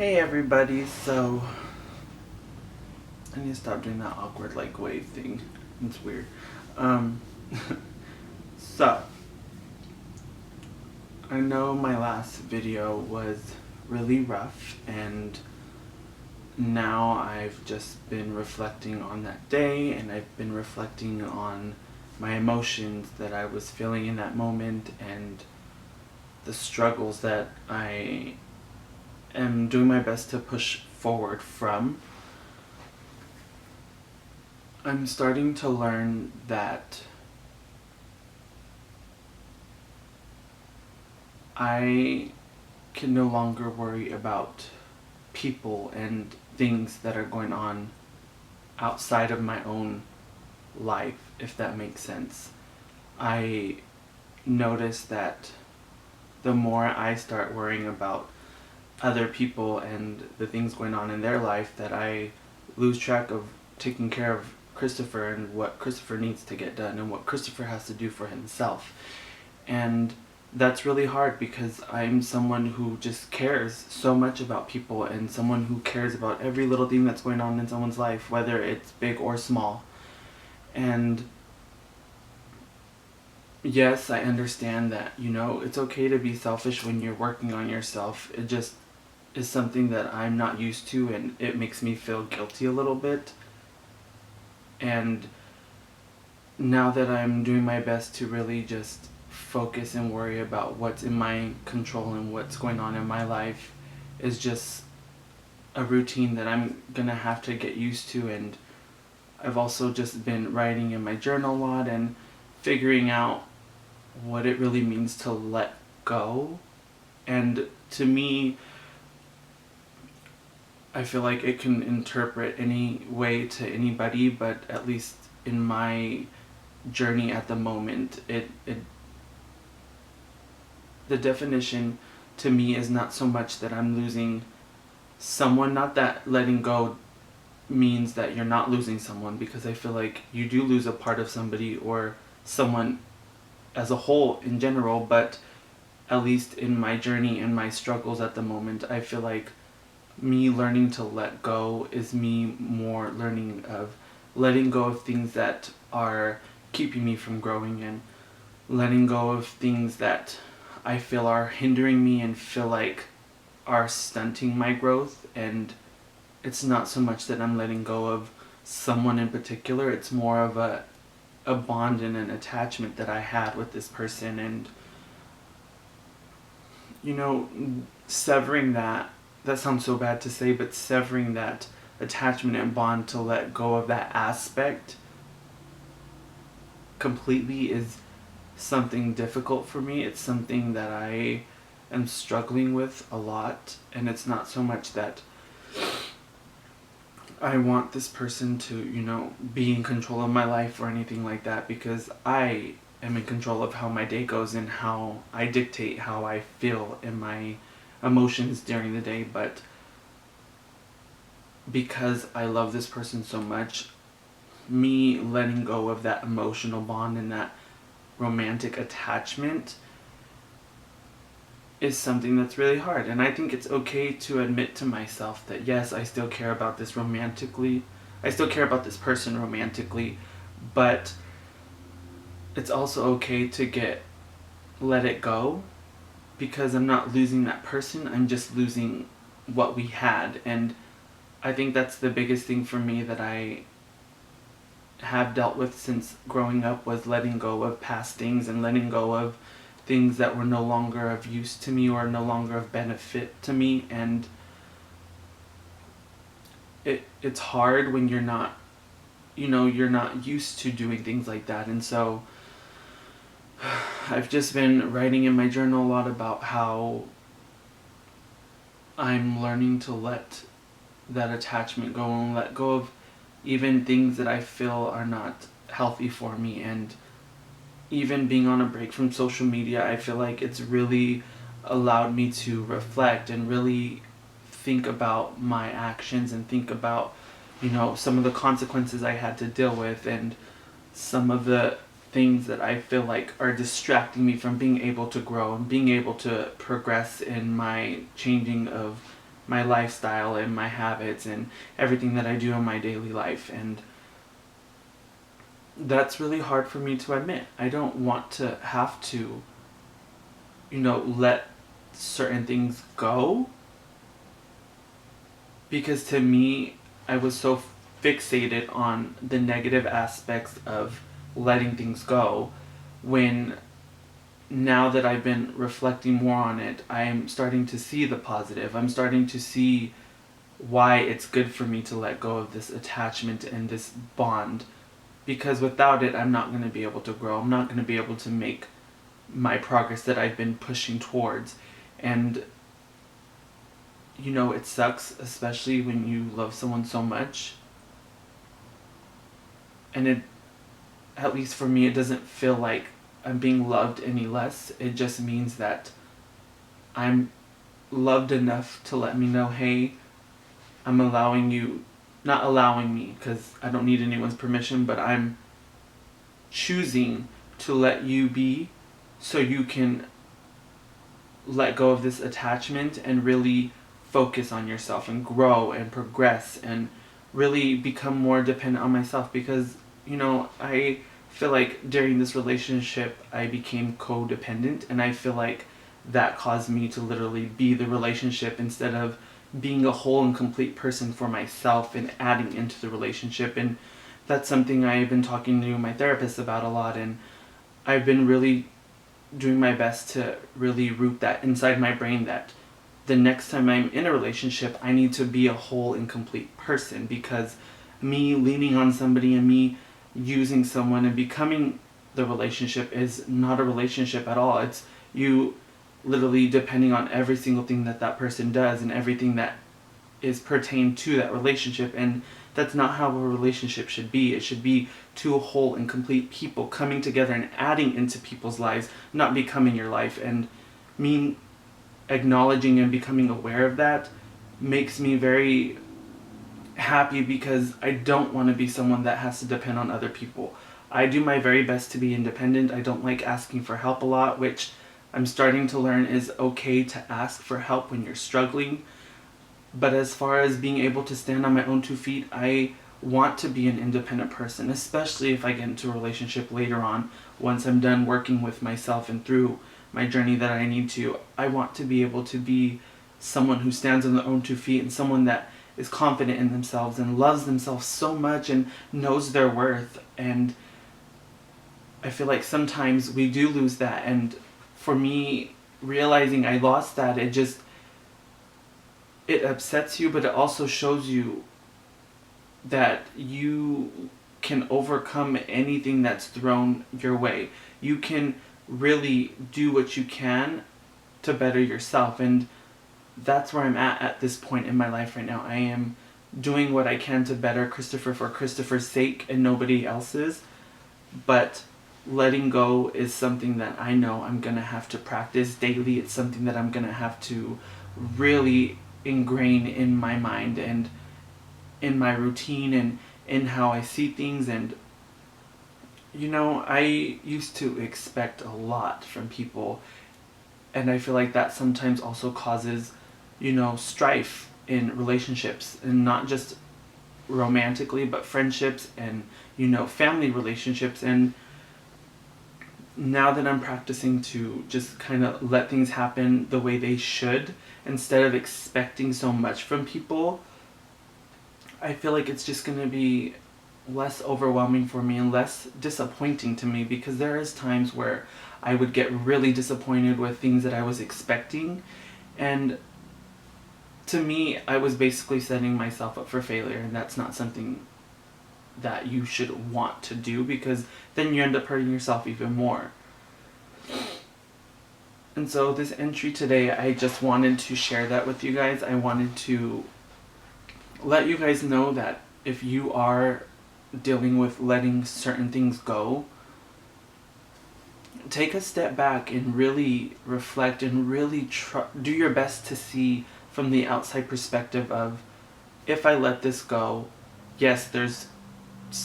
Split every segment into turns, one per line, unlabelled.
Hey everybody, so I need to stop doing that awkward like wave thing. It's weird. Um so I know my last video was really rough, and now I've just been reflecting on that day, and I've been reflecting on my emotions that I was feeling in that moment and the struggles that I am doing my best to push forward from. I'm starting to learn that I can no longer worry about people and things that are going on outside of my own life, if that makes sense. I notice that the more I start worrying about other people and the things going on in their life, that I lose track of taking care of Christopher and what Christopher needs to get done and what Christopher has to do for himself. And that's really hard because I'm someone who just cares so much about people and someone who cares about every little thing that's going on in someone's life, whether it's big or small. And yes, I understand that, it's okay to be selfish when you're working on yourself. It just is something that I'm not used to, and it makes me feel guilty a little bit. And now that I'm doing my best to really just focus and worry about what's in my control and what's going on in my life, is just a routine that I'm gonna have to get used to. And I've also just been writing in my journal a lot and figuring out what it really means to let go. And to me, I feel like it can interpret any way to anybody, but at least in my journey at the moment, the definition to me is not so much that I'm losing someone, not that letting go means that you're not losing someone, because I feel like you do lose a part of somebody or someone as a whole in general, but at least in my journey and my struggles at the moment, I feel like me learning to let go is me more learning of letting go of things that are keeping me from growing, and letting go of things that I feel are hindering me and feel like are stunting my growth. And it's not so much that I'm letting go of someone in particular, it's more of a bond and an attachment that I had with this person. And severing that sounds so bad to say, but severing that attachment and bond to let go of that aspect completely is something difficult for me. It's something that I am struggling with a lot, and it's not so much that I want this person to, be in control of my life or anything like that, because I am in control of how my day goes and how I dictate how I feel in my emotions during the day. But because I love this person so much, me letting go of that emotional bond and that romantic attachment is something that's really hard. And I think it's okay to admit to myself that yes, I still care about this romantically. I still care about this person romantically, but it's also okay to let it go, because I'm not losing that person, I'm just losing what we had. And I think that's the biggest thing for me that I have dealt with since growing up, was letting go of past things and letting go of things that were no longer of use to me or no longer of benefit to me. And it's hard when you're not used to doing things like that. And so I've just been writing in my journal a lot about how I'm learning to let that attachment go and let go of even things that I feel are not healthy for me. And even being on a break from social media, I feel like it's really allowed me to reflect and really think about my actions and think about, some of the consequences I had to deal with, and some of the things that I feel like are distracting me from being able to grow and being able to progress in my changing of my lifestyle and my habits and everything that I do in my daily life. And that's really hard for me to admit. I don't want to have to, let certain things go, because to me, I was so fixated on the negative aspects of letting things go, when now that I've been reflecting more on it, I'm starting to see the positive. I'm starting to see why it's good for me to let go of this attachment and this bond, because without it, I'm not going to be able to grow. I'm not going to be able to make my progress that I've been pushing towards. And it sucks, especially when you love someone so much. And it, at least for me, it doesn't feel like I'm being loved any less. It just means that I'm loved enough to let me know, hey, I'm allowing you, not allowing me, because I don't need anyone's permission, but I'm choosing to let you be, so you can let go of this attachment and really focus on yourself and grow and progress and really become more dependent on myself. Because I feel like during this relationship I became codependent, and I feel like that caused me to literally be the relationship instead of being a whole and complete person for myself and adding into the relationship. And that's something I've been talking to my therapist about a lot, and I've been really doing my best to really root that inside my brain, that the next time I'm in a relationship, I need to be a whole and complete person, because me leaning on somebody and me using someone and becoming the relationship is not a relationship at all. It's you literally depending on every single thing that that person does and everything that is pertained to that relationship. And that's not how a relationship should be. It should be two whole and complete people coming together and adding into people's lives, not becoming your life. And me acknowledging and becoming aware of that makes me very happy, because I don't want to be someone that has to depend on other people. I do my very best to be independent. I don't like asking for help a lot, which I'm starting to learn is okay to ask for help when you're struggling. But as far as being able to stand on my own 2 feet, I want to be an independent person, especially if I get into a relationship later on, once I'm done working with myself and through my journey that I need to. I want to be able to be someone who stands on their own 2 feet, and someone that is confident in themselves and loves themselves so much and knows their worth. And I feel like sometimes we do lose that. And for me, realizing I lost that, it upsets you, but it also shows you that you can overcome anything that's thrown your way. You can really do what you can to better yourself. And that's where I'm at this point in my life right now. I am doing what I can to better Christopher for Christopher's sake and nobody else's. But letting go is something that I know I'm going to have to practice daily. It's something that I'm going to have to really ingrain in my mind and in my routine and in how I see things. And I used to expect a lot from people, and I feel like that sometimes also causes strife in relationships, and not just romantically, but friendships and family relationships. And now that I'm practicing to just kind of let things happen the way they should, instead of expecting so much from people, I feel like it's just going to be less overwhelming for me and less disappointing to me, because there is times where I would get really disappointed with things that I was expecting, and to me, I was basically setting myself up for failure, and that's not something that you should want to do, because then you end up hurting yourself even more. And so this entry today, I just wanted to share that with you guys. I wanted to let you guys know that if you are dealing with letting certain things go, take a step back and really reflect and really do your best to see from the outside perspective of, if I let this go, yes, there's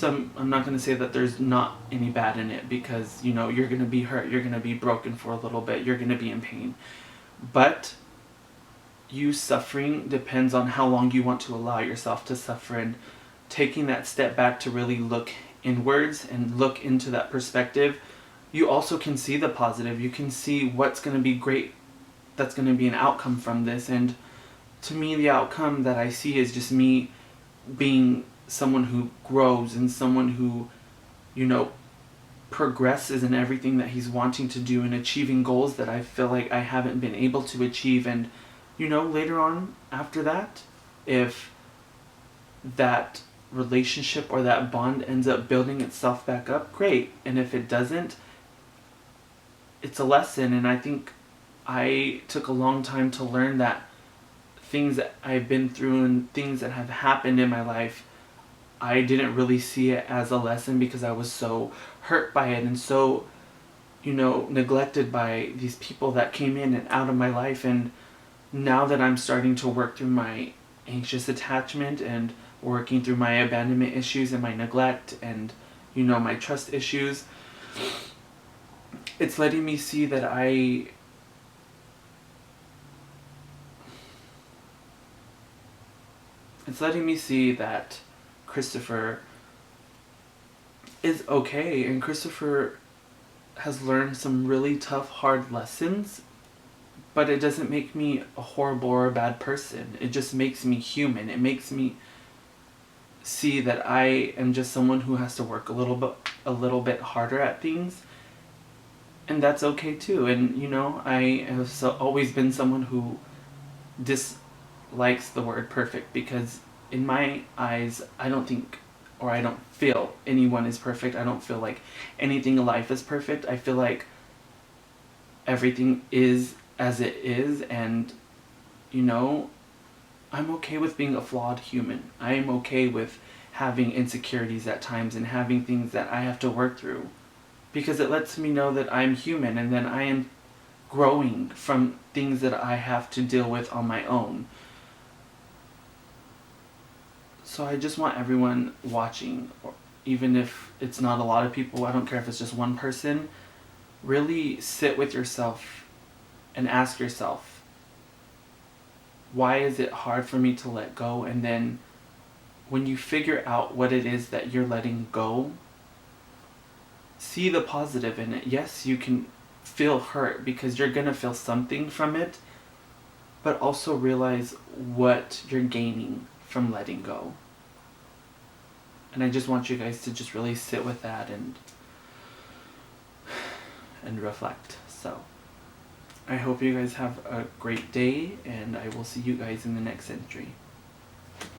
I'm not going to say that there's not any bad in it, because you're going to be hurt, you're going to be broken for a little bit, you're going to be in pain, but you suffering depends on how long you want to allow yourself to suffer, and taking that step back to really look inwards and look into that perspective, you also can see the positive. You can see what's going to be great, that's going to be an outcome from this. And to me, the outcome that I see is just me being someone who grows and someone who, you know, progresses in everything that he's wanting to do and achieving goals that I feel like I haven't been able to achieve. And, you know, later on after that, if that relationship or that bond ends up building itself back up, great. And if it doesn't, it's a lesson. And I think I took a long time to learn that things that I've been through and things that have happened in my life, I didn't really see it as a lesson because I was so hurt by it and so, you know, neglected by these people that came in and out of my life. And now that I'm starting to work through my anxious attachment and working through my abandonment issues and my neglect and, you know, my trust issues, it's letting me see that it's letting me see that Christopher is okay, and Christopher has learned some really tough, hard lessons, but it doesn't make me a horrible or a bad person. It just makes me human. It makes me see that I am just someone who has to work a little bit harder at things, and that's okay too. And, you know, I have always been someone who dislikes the word perfect, because in my eyes, I don't think, or I don't feel anyone is perfect. I don't feel like anything in life is perfect. I feel like everything is as it is, and, you know, I'm okay with being a flawed human. I am okay with having insecurities at times and having things that I have to work through, because it lets me know that I'm human and then I am growing from things that I have to deal with on my own. So I just want everyone watching, or even if it's not a lot of people, I don't care if it's just one person, really sit with yourself and ask yourself, why is it hard for me to let go? And then when you figure out what it is that you're letting go, see the positive in it. Yes, you can feel hurt because you're going to feel something from it, but also realize what you're gaining from letting go. And I just want you guys to just really sit with that and reflect. So I hope you guys have a great day, and I will see you guys in the next entry.